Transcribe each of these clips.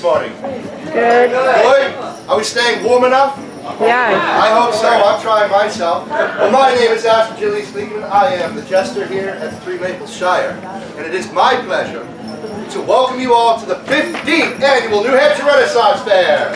morning? Good. Good? Are we staying warm enough? Yeah. I hope so. I'm trying myself. Well, my name is Gleeman. I am the jester here at the Three Maples Shire, and it is my pleasure to welcome you all to the 15th Annual New Hampshire Renaissance Fair.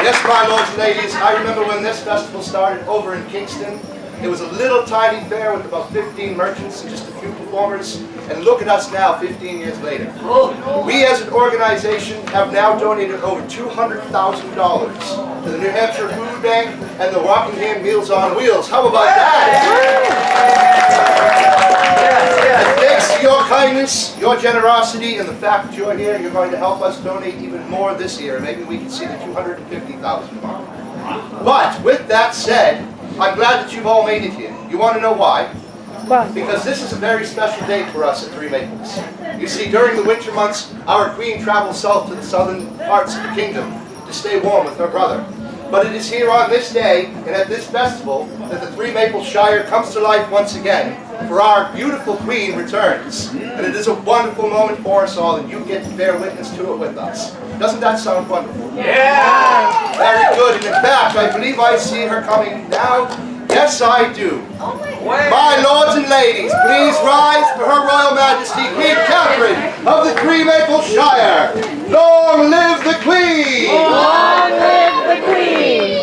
Yes, my lords and ladies, I remember when this festival started over in Kingston. It was a little tiny fair with about 15 merchants and just a few performers. And look at us now, 15 years later. We as an organization have now donated over $200,000 to the New Hampshire Food Bank and the Rockingham Meals on Wheels. How about that? And thanks to your kindness, your generosity, and the fact that you're here, you're going to help us donate even more this year. Maybe we can see the $250,000 mark. But with that said, I'm glad that you've all made it here. You want to know why? Why? Because this is a very special day for us at Three Maples. You see, during the winter months, our queen travels south to the southern parts of the kingdom to stay warm with her brother. But it is here on this day and at this festival that the Three Maples Shire comes to life once again, for our beautiful queen returns. And it is a wonderful moment for us all, and you get to bear witness to it with us. Doesn't that sound wonderful? Yeah! Very good, and in fact, I believe I see her coming now. Yes, I do. My lords and ladies, please rise for Her Royal Majesty Queen Catherine of the Three Maples Shire. Long live the Queen! Long live the Queen!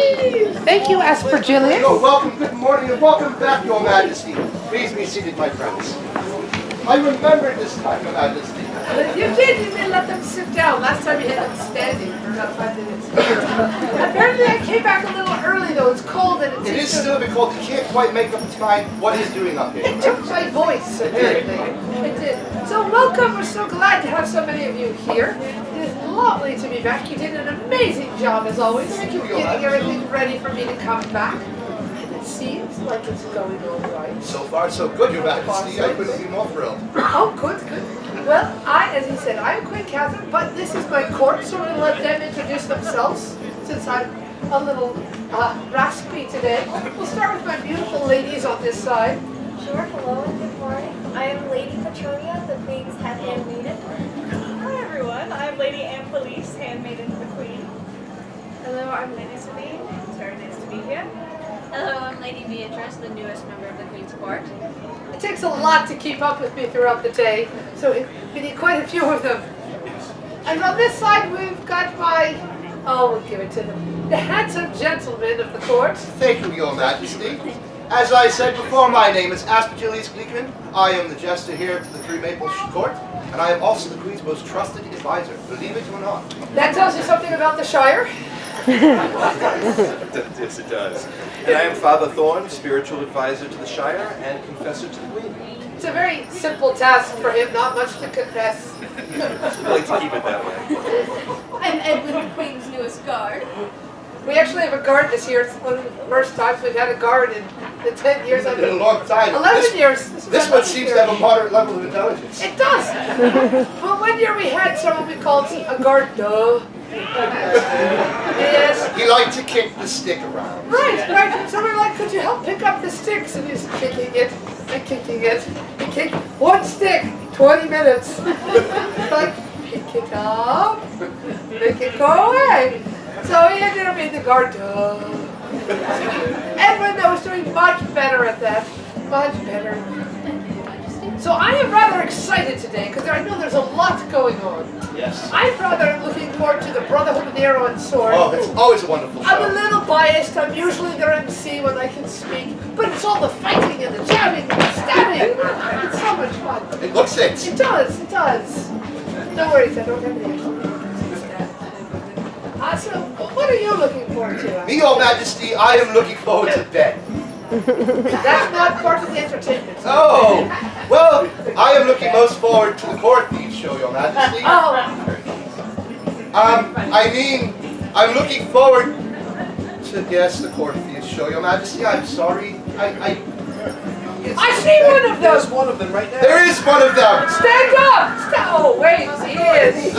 Thank you, Aspergillius. You're welcome, good morning, and welcome back, Your Majesty. Please be seated, my friends. I remember this time, Your Majesty. You did, you didn't let them sit down. Last time you had them standing for about 5 minutes. Apparently I came back a little early though, it's cold and It is still a bit cold, you can't quite make up its mind what it's doing up here. It took my voice, apparently. It did. So welcome, we're so glad to have so many of you here. It is lovely to be back. You did an amazing job as always. Thank you, Your Getting Majesty. everything ready for me to come back. It seems like it's going all right. So far, so good, Your Majesty. I couldn't be more thrilled. Oh, good, good. Well, as he said, I'm Queen Catherine, but this is my court, so we'll let them introduce themselves, since I'm a little raspy today. We'll start with my beautiful ladies on this side. Sure, hello and good morning. I am Lady Petronia, the Queen's head handmaiden. Hi everyone, I'm Lady Anne Felice, handmaiden to the Queen. Hello, I'm Lady Sabine. It's very nice to be here. Hello, I'm Lady Beatrice, the newest member of the Queen's Court. It takes a lot to keep up with me throughout the day, so we need quite a few of them. And on this side we've got we'll give it to them, the handsome gentleman of the court. Thank you, Your Majesty. As I said before, my name is Aspergillius Gleeman. I am the jester here at the Three Maples Court, and I am also the Queen's most trusted advisor, believe it or not. That tells you something about the Shire. Yes, it does. And I am Father Thorne, spiritual advisor to the Shire and confessor to the Queen. It's a very simple task for him, not much to confess. I like to keep it that way. I'm Edwin, the Queen's newest guard. We actually have a guard this year. It's one of the first times we've had a guard in the 10 years I've It's been been. a long time. 11 years. This one seems to have a moderate level of intelligence. It does. Well, one year we had someone we called a guard. Yes. He liked to kick the stick around. Right. So we're like, could you help pick up the sticks? And he's kicking it and kicking it. He kicked one stick, 20 minutes. Like, pick it up, make it go away. So he ended up being the guard. Edwin, though, was doing much better at that. Much better. So I am rather excited today because I know there's a lot going on. Yes. I'm rather looking forward to the Brotherhood of the Arrow and Sword. Oh, it's always a wonderful show. I'm a little biased. I'm usually their MC when I can speak, but it's all the fighting and the jabbing and the stabbing. It's so much fun. It looks it. It does. It does. No worries. I don't have any extra. So, what are you looking forward to? Me, Your Majesty, I am looking forward to bed. That's not part of the entertainment. Oh, well, I am looking most forward to the court thieves show, Your Majesty. Oh, I'm looking forward to, yes, the court thieves show, Your Majesty. I'm sorry. I see one of There's them. one of them right there. There is one of them. Stand up. Oh, wait. He is.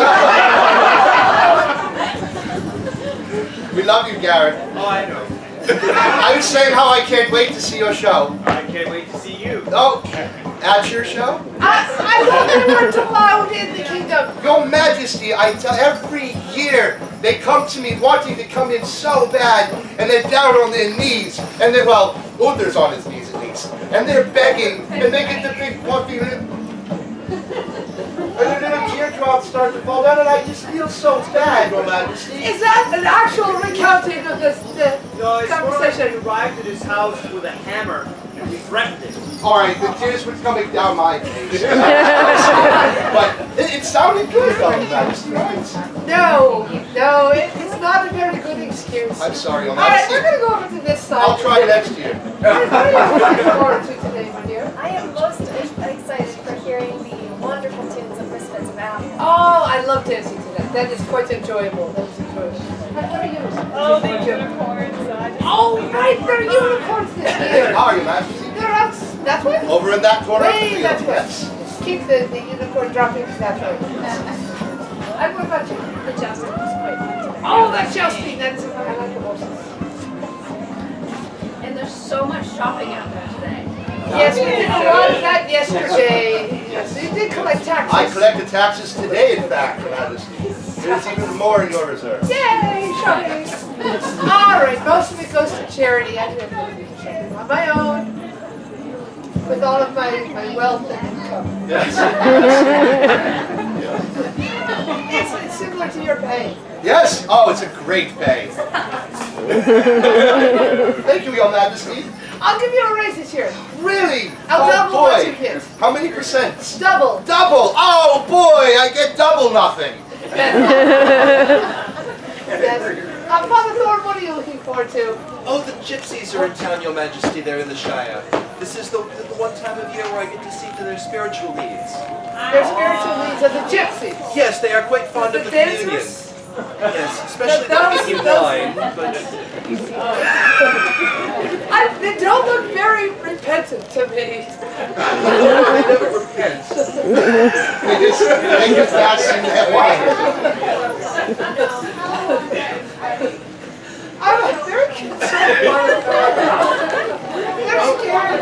We love you, Garrett. Oh, I know. I was saying how I can't wait to see your show. I can't wait to see you. Oh, At your show? I thought they weren't allowed in the kingdom. Your Majesty, I tell every year they come to me wanting to come in so bad, and they're down on their knees, and they're, well, Uther's on his knees at least, and they're begging, and they get the big puffy lip, and the little teardrops start to fall down, and I just feel so bad, Your Majesty. Is that an actual recounting of this No, it's more like conversation? he arrived at his house with a hammer and he threatened it. All right, the tears were coming down my face. But it sounded good, though, Your Majesty, right? No, it's not a very good excuse. I'm sorry, Your All right, Majesty. we're going to go over to this side. I'll try next year. What are you looking forward to today, my dear? I am most excited for hearing the wonderful tunes of Misfits of Apple. Oh, I love dancing to that. That is quite enjoyable. That is enjoyable. What are you? Oh, the unicorns. Oh, right, there are unicorns this year. How are you, Majesty? They're out that way? Over in that corner of the Way field, that way. yes. Keep the unicorn droppings that way. And what about you? The jousting was quite fun today. Oh, that's jousting. That's I like the horses. And there's so much shopping out there today. Yes, we did a lot of that yesterday. Yes, we did collect taxes. I collected taxes today, in fact, Your Majesty. There's even more in your reserve. Yay, shopping. All right, most of it goes to charity. I do have a little bit of shopping on my own. With all of my wealth and income. Yes. It's similar to your pay. Yes? Oh, it's a great pay. Thank you, Your Majesty. I'll give you a raise this year. Really? I'll Oh, double what you boy. get. How many percents? Double. Double! Oh, boy, I get double nothing. Yes. Father Thorne, what are you looking forward to? Oh, the gypsies are in town, Your Majesty. They're in the Shire. This is the one time of year where I get to see to their spiritual needs. Their spiritual needs of the gypsies. Yes, they are quite fond of the communion. dancers. Yes, especially the Those- drinking those- wine. But They don't look very repentant to me. they never repent. They just fast in that wine. I'm very concerned. They're scared.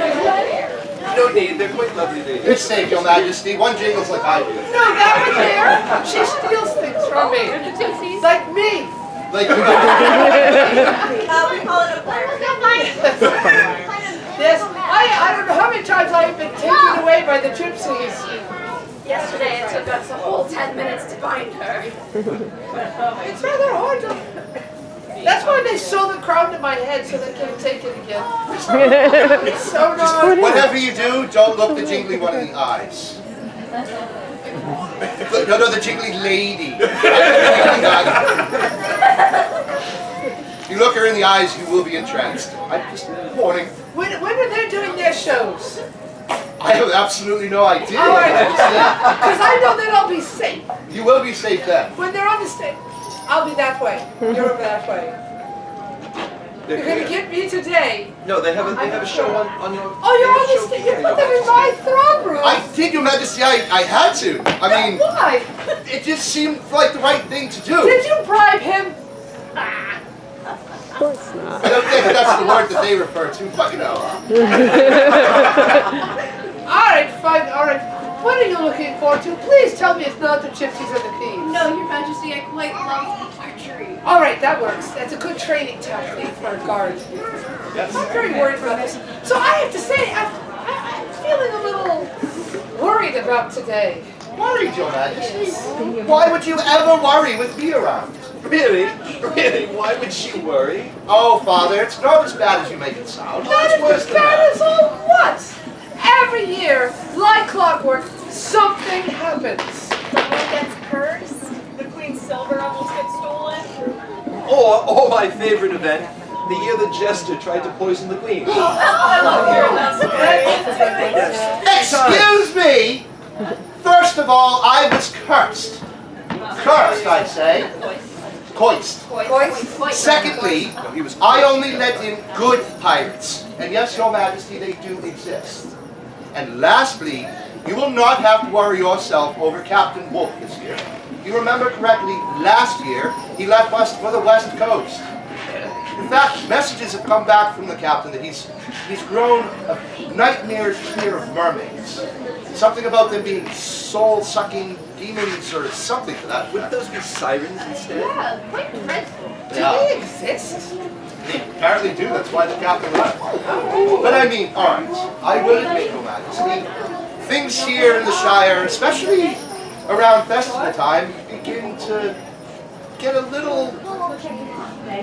No need, they're quite lovely ladies. You're safe, Your Majesty. One jingles like I do. No, that one there, she steals things from me. Like me. Like, We call it a player. Yes, I don't know how many times I've been taken away by the gypsies. Yesterday it took us a whole 10 minutes to find her. It's rather hard to... That's why they sew the crown to my head so they can't take it again. It's so not... whatever you do, don't look the jingly one in the eyes. No, the jingly lady. You look her in the eyes, you will be entranced. I'm just warning. When are they doing their shows? I have absolutely no idea. All right. Because I know that I'll be safe. You will be safe then. When they're on the stage, I'll be that way. You're over that way. You're going to get me today. No, they have a show on your. Oh, you're on the stage. You put them in my throne room. I did, Your Majesty, I had to. I mean, Why? it just seemed like the right thing to do. Did you bribe him? I don't think that's the word that they refer to, but you know. All right, fine. All right. What are you looking forward to? Please tell me it's not the gypsies or the thieves. No, Your Majesty, I quite love archery. All right, that works. That's a good training tactic for a guard. I'm not very worried about this. So I have to say, I'm feeling a little worried about today. Worried, Your Majesty? Why would you ever worry with me around? Really? Really? Why would she worry? Oh, Father, it's not as bad as you make it sound. Not It's worse as than bad that. as all what? Every year, like clockwork, something happens. Someone gets cursed. The Queen's silver almost gets stolen. Or my favorite event, the year the jester tried to poison the queen. I love hearing that story. Excuse me! First of all, I was cursed. Cursed, I say. Coist. Secondly, I only let in good pirates. And yes, Your Majesty, they do exist. And lastly, you will not have to worry yourself over Captain Wolf this year. If you remember correctly, last year, he left us for the West Coast. In fact, messages have come back from the captain that he's grown nightmarish fear of mermaids. Something about them being soul-sucking demons or something to that Wouldn't effect. those be sirens instead? Yeah, quite dreadful. Do they exist? They apparently do, that's why the captain left. But I mean, alright, I will admit, Your Majesty, things here in the Shire, especially around festival time, begin to get a little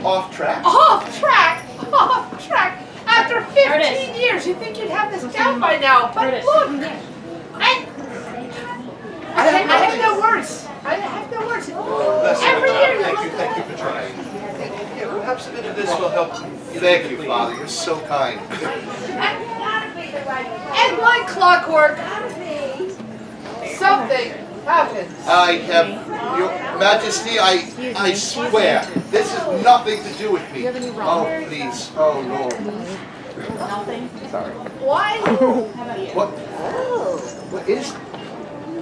off track. Off track! Off track! After There it 15 years, you'd think you'd have this down by now. But look! I have no words. I have no words. Every year you look Thank you for trying. Yeah, perhaps a bit of this will help. Thank you, Father, you're so kind. and like clockwork, something happens. I have, Your Majesty, I swear, this has nothing to do with me. Oh, please, oh Lord. Why?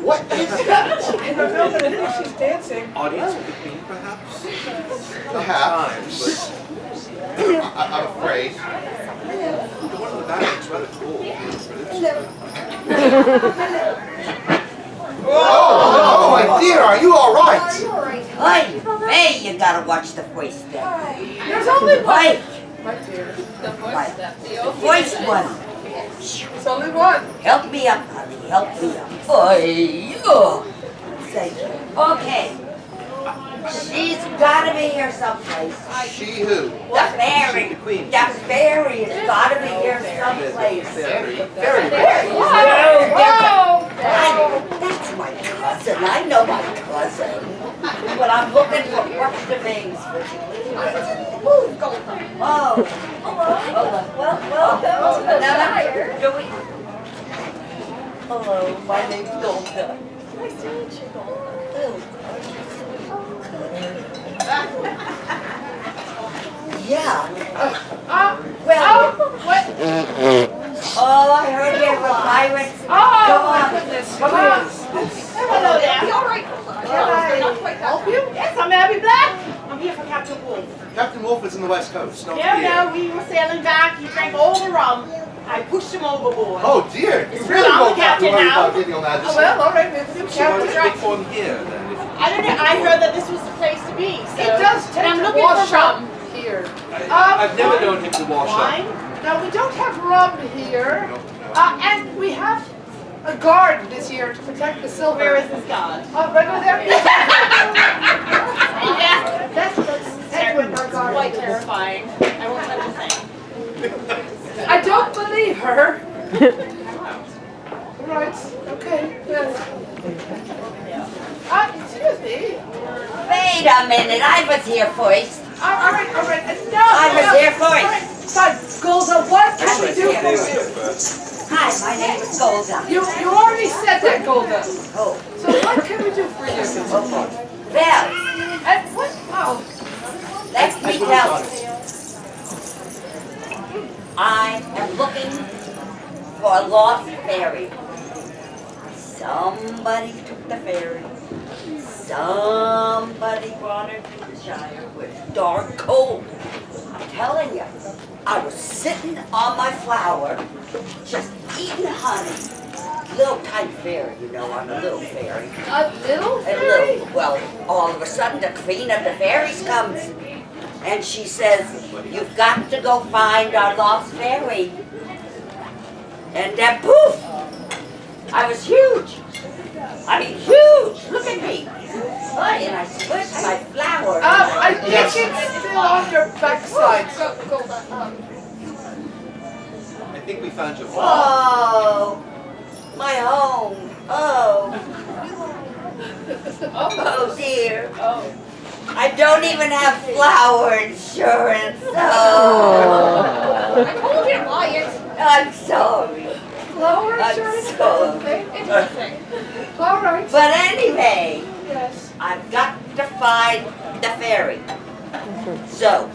What is that? I don't know, but I think she's dancing. Audience with the Queen, perhaps? Perhaps. I'm afraid. The one in the back looks rather cool. Oh, my dear, are you all right? Oi, hey, you gotta watch the voice there. There's only one. Oi, My dear, The voice step. the voice one. it's only one. Help me up, honey, help me up. Oi, oh. Thank you. Okay. She's gotta be here someplace. She who? The fairy. The Queen. The fairy has gotta be here someplace. Very Whoa! That's my cousin. I know my cousin. But I'm looking for what's the names for you. Oh. Welcome to the Shire. Hello, my name's Golda. Nice to meet you, Golda. Yeah. Well, what? Oh, I heard you have a pirate. Oh, my goodness. Come on. Hello there. You all right? Can I help you? Yes, I'm Abby Black. I'm here for Captain Wolf. Captain Wolf is in the West Coast. Not No, here. we were sailing back. He drank all the rum. I pushed him overboard. Oh dear, you It's really I'm won't the have to captain worry now. about getting on that. Oh, well, all right, maybe you So why would can. you look for him here then? I don't know. I heard that this was the place to be. So. It does And tend I'm to looking wash for rum. up here. I've never known him to wash Wine? up. No, we don't have rum here. And we have a guard this year to protect the silver. Where is this god? Right over there. Yeah. That's Edwin, our guard. Quite terrifying. I won't touch a thing. I don't believe her. Right, okay. Yes. Excuse me. Wait a minute, I was here first. All right. No. I was no. here first. All right, fine. Golda, what can we do for you? Hi, my name is Golda. You already said that, Golda. Oh, So what can we do for you? well, And what? Oh, let me tell you. I am looking for a lost fairy. Somebody took the fairy. Somebody brought her to the Shire where it's dark cold. I'm telling you, I was sitting on my flower, just eating honey. Little tiny fairy, you know, I'm a little fairy. a little A fairy? little, well, all of a sudden the queen of the fairies comes and she says, you've got to go find our lost fairy. And then poof, I was huge. I mean, huge. Look at me. And I squished my flower. I think it's still on your backside. I think we found your father. Oh, my home. Oh. Oh dear. Oh. I don't even have flower insurance. Oh. I told you, Wyatt. I'm sorry. Flower I'm insurance? sorry. Interesting. All right. But anyway, Yes. I've got to find the fairy. So,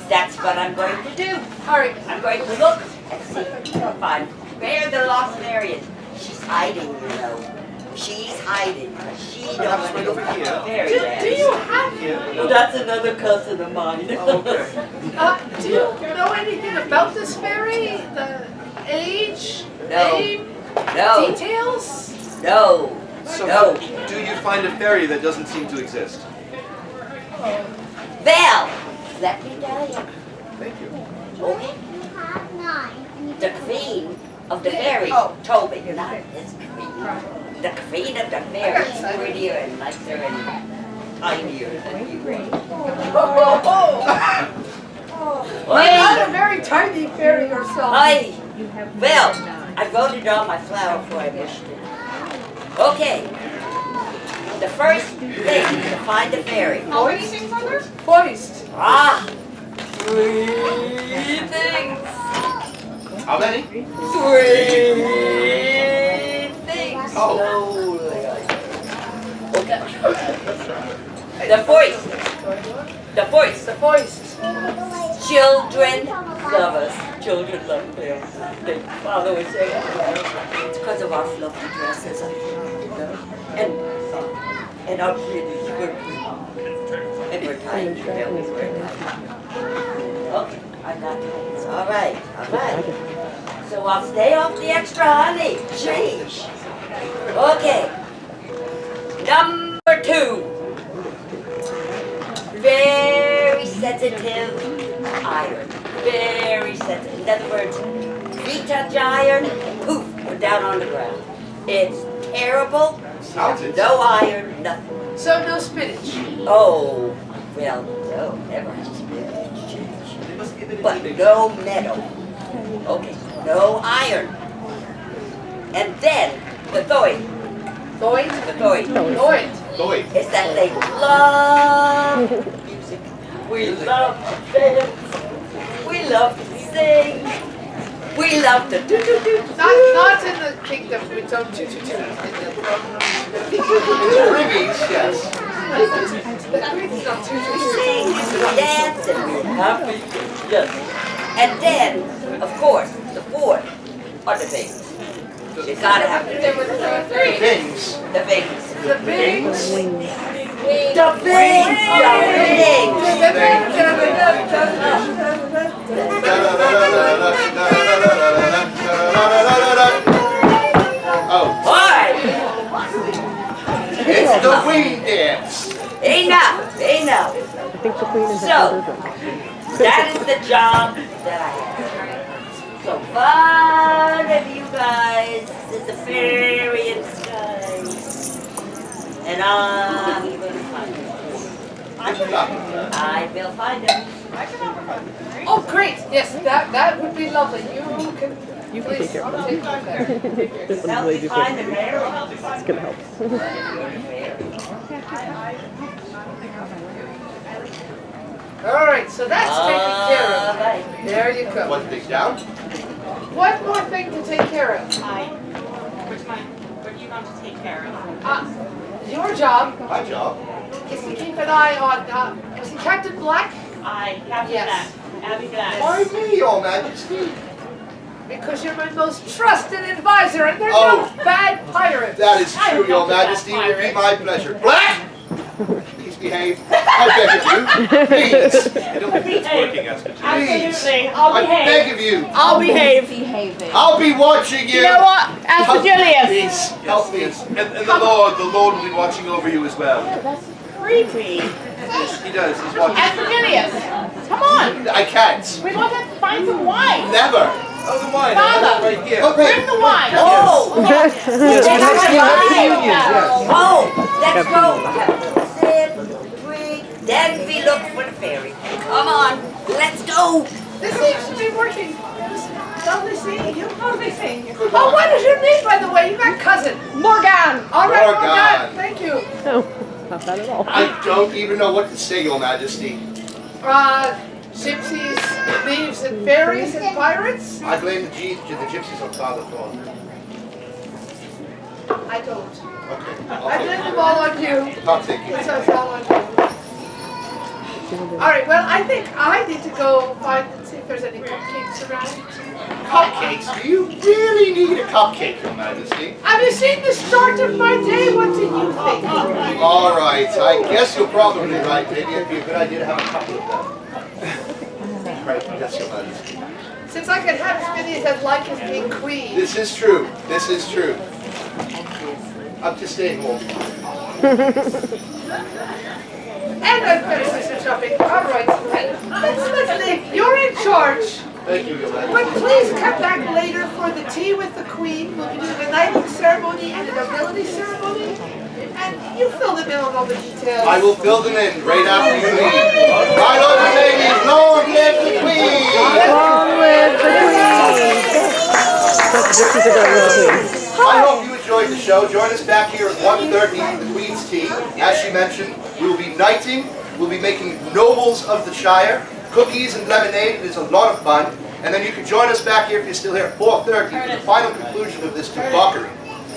that's what I'm going to do. All right. I'm going to look and see if I where the lost fairy is. She's hiding, you know. She's hiding. She don't Perhaps want to right go over find here. the fairy Do dance. you have? Well, that's another cousin of mine. Oh, okay. Do you know anything about this fairy? age, No. name, No. details? No. So No. how do you find a fairy that doesn't seem to exist? Val, let me tell you. Thank you. Okay. The queen of the fairies Oh. told me you're not his queen. The queen of the fairies is prettier and nicer and tinier than you. You're not a very tiny fairy yourself. Hi. Well, I wrote it on my flower before I wished it. Okay. The first thing to find a fairy. How many things are there? Voiced. Ah. 3 things. How many? 3 things. Oh. Slowly. Okay. The voice. The voice. The voiced. Children love us. Children love them. They follow us everywhere. It's because of our fluffy dresses, I think. And our pretty skirts. And we're tiny. We wear okay, I got this. All right. So I'll stay off the extra honey. Sheesh. Okay. Number 2. Very sensitive iron. Very sensitive. In other words, we touch iron, poof, we're down on the ground. It's terrible. Sounds it. No iron, nothing. So no spinach. Oh, well, no, never has spinach. But no metal. Okay, no iron. And then the thoi. Void. The thoi. Void. Go wait. Is that they love music. We love to dance. We love to sing. We love to do. Not in the kingdom. We don't do. It's Ribbies, yes. Sing, we dance, and we're happy. Yes. And then, of course, the 4th are the things. You gotta have the things. Things. The things. The bigs. The things. Oh, Alright. it's the wing dance. Enough. So, that is the job that I have. So fun of you guys. This is the fairy in the sky. And I'm gonna find them. I will find them. Oh, great. Yes, that would be lovely. You can please take care of take care of that. Help me find the fairy. It's gonna help. All right, so that's taken care of. Alright. There you go. One thing down. One more thing to take care of. What are you going to take care of? Your job My job. is to keep an eye on, was it Captain Black? Yes. Why me, Your Majesty? Because you're my most trusted advisor, and they're Oh. no bad pirates. That is true, Your Majesty. It will be my pleasure. Black! Please behave. I beg of you. Please. I don't think it's working, Asper. Please. I'll I beg of you. I'll behave. I'll be watching you. You know what? Aspergillius. Please, help me. And the Lord will be watching over you as well. Creepy. Yes, he does. He's watching. Aspergillius. Come on. I can't. We want to find some wine. Never. Oh, the wine. Father. Right here. Okay. Bring the wine. Oh, Yes, oh, let's go. Sit, drink, then we look for the fairy. Come on, let's go. This seems to be working. Lovely seeing you. Lovely seeing you. Oh, what is your name, by the way? You got cousin. Morgan. All right, Morgan. Morgan. Thank you. No, not that at all. I don't even know what to say, Your Majesty. Gypsies, thieves, and fairies, and pirates? I blame the gypsies on Father Thorn. I don't. Okay. I blame them all on you. I'll take you. It's all on you. All right, well, I think I need to go find and see if there's any cupcakes around. Cupcakes? Do you really need a cupcake, Your Majesty? Have you seen the start of my day? What do you think? All right, I guess you're probably right. Maybe it'd be a good idea to have a couple of them. Right, yes, Your Majesty. Since I can have as many as I'd like as being queen. This is true. This is true. I'm just staying home. And I've finished Mr. Shopping. All right, let's leave. You're in charge. Thank you, Yolanda. But please come back later for the tea with the queen. We'll be doing a knighting ceremony and a nobility ceremony. And you fill them in on all the details. I will fill them in right after you leave. My lord and ladies, long live the queen! Long live the queen! I hope you enjoyed the show. Join us back here at 1:30 for the Queen's Tea. As she mentioned, we will be knighting, we'll be making nobles of the Shire, cookies and lemonade. It is a lot of fun. And then you can join us back here if you're still here at 4:30 for the final conclusion of this debauchery.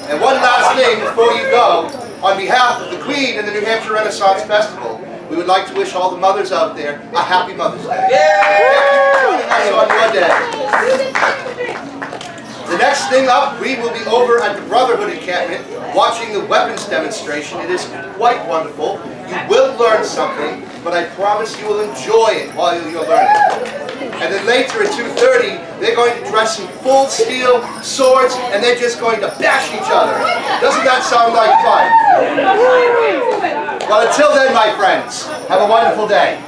And one last thing before you go, on behalf of the Queen and the New Hampshire Renaissance Festival, we would like to wish all the mothers out there a happy Mother's Day. Thank you for joining us on your day. The next thing up, we will be over at the Brotherhood encampment watching the weapons demonstration. It is quite wonderful. You will learn something, but I promise you will enjoy it while you're learning. And then later at 2:30, they're going to dress in full steel swords and they're just going to bash each other. Doesn't that sound like fun? Well, until then, my friends, have a wonderful day.